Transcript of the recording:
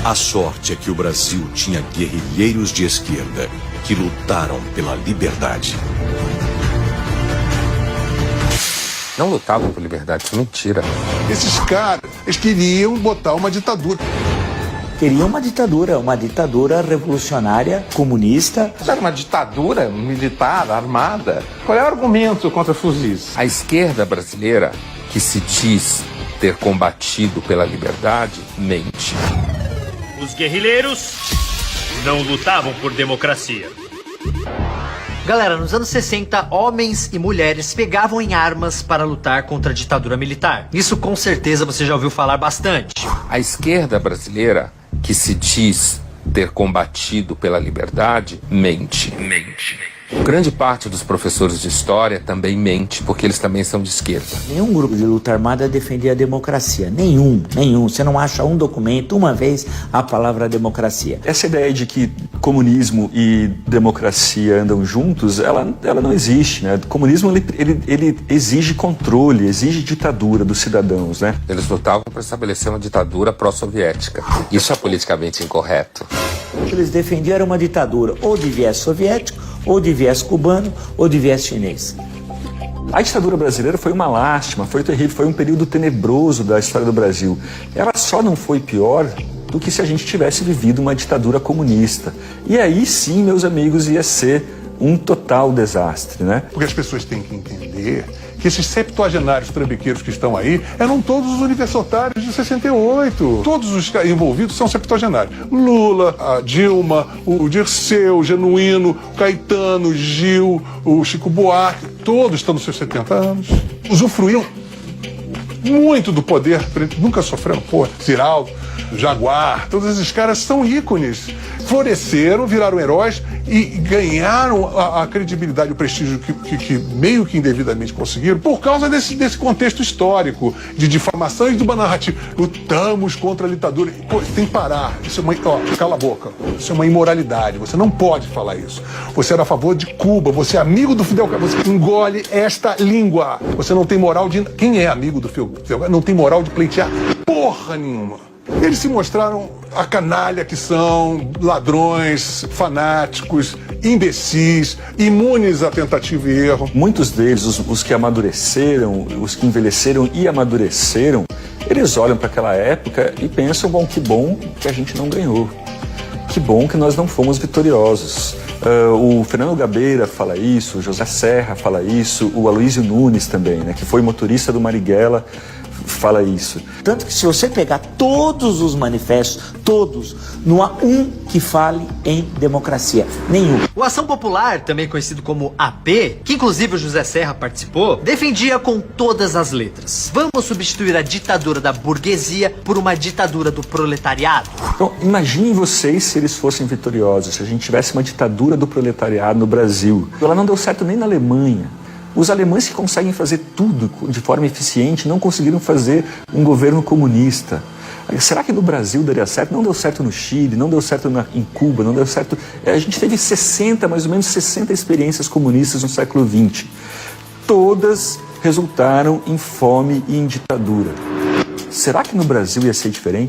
A sorte é que o Brasil tinha guerrilheiros de esquerda que lutaram pela liberdade. Não lutavam por liberdade, isso é mentira. Esses caras, eles queriam botar uma ditadura. Queriam uma ditadura revolucionária, comunista. Era uma ditadura militar, armada. Qual é o argumento contra fuzis? A esquerda brasileira, que se diz ter combatido pela liberdade, mente. Os guerrilheiros não lutavam por democracia. Galera, nos anos 60, homens e mulheres pegavam em armas para lutar contra a ditadura militar. Isso com certeza você já ouviu falar bastante. A esquerda brasileira, que se diz ter combatido pela liberdade, mente. Grande parte dos professores de história também mente, porque eles também são de esquerda. Nenhum grupo de luta armada defendia a democracia. Nenhum. Você não acha um documento, uma vez, a palavra democracia. Essa ideia de que comunismo e democracia andam juntos, ela não existe, né? O comunismo, ele exige controle, exige ditadura dos cidadãos, né? Eles lutavam para estabelecer uma ditadura pró-soviética. Isso é politicamente incorreto. O que eles defendiam era uma ditadura ou de viés soviético, ou de viés cubano, ou de viés chinês. A ditadura brasileira foi uma lástima, foi terrível, foi um período tenebroso da história do Brasil. Ela só não foi pior do que se a gente tivesse vivido uma ditadura comunista. E aí sim, meus amigos, ia ser um total desastre, né? Porque as pessoas têm que entender que esses septuagenários trambiqueiros que estão aí eram todos os universitários de 68. Todos os envolvidos são septuagenários. Lula, a Dilma, o Dirceu, o Genuíno, o Caetano, o Gil, o Chico Buarque, todos estão nos seus 70 anos. Usufruíam muito do poder, nunca sofreram, Ziraldo, Jaguar, todos esses caras são ícones. Floresceram, viraram heróis e ganharam a credibilidade e o prestígio que meio que indevidamente conseguiram por causa desse contexto histórico de difamação e de uma narrativa. Lutamos contra a ditadura. Tem que parar. Isso é cala a boca. Isso é uma imoralidade. Você não pode falar isso. Você era a favor de Cuba. Você é amigo do Fidel Castro. Você engole esta língua. Você não tem moral de... Quem é amigo do Fidel Castro não tem moral de pleitear porra nenhuma. Eles se mostraram a canalha que são, ladrões, fanáticos, imbecis, imunes a tentativa e erro. Muitos deles, os que amadureceram, os que envelheceram e amadureceram, eles olham para aquela época e pensam, bom, que bom que a gente não ganhou. Que bom que nós não fomos vitoriosos. O Fernando Gabeira fala isso, o José Serra fala isso, o Aloysio Nunes também, né, que foi motorista do Marighella, fala isso. Tanto que se você pegar todos os manifestos, todos, não há um que fale em democracia. Nenhum. O Ação Popular, também conhecido como AP, que inclusive o José Serra participou, defendia com todas as letras: vamos substituir a ditadura da burguesia por uma ditadura do proletariado. Então, imaginem vocês se eles fossem vitoriosos, se a gente tivesse uma ditadura do proletariado no Brasil. Ela não deu certo nem na Alemanha. Os alemães que conseguem fazer tudo de forma eficiente não conseguiram fazer um governo comunista. Será que no Brasil daria certo? Não deu certo no Chile, não deu certo em Cuba, não deu certo... A gente teve mais ou menos 60 experiências comunistas no século XX. Todas resultaram em fome e em ditadura. Será que no Brasil ia ser diferente?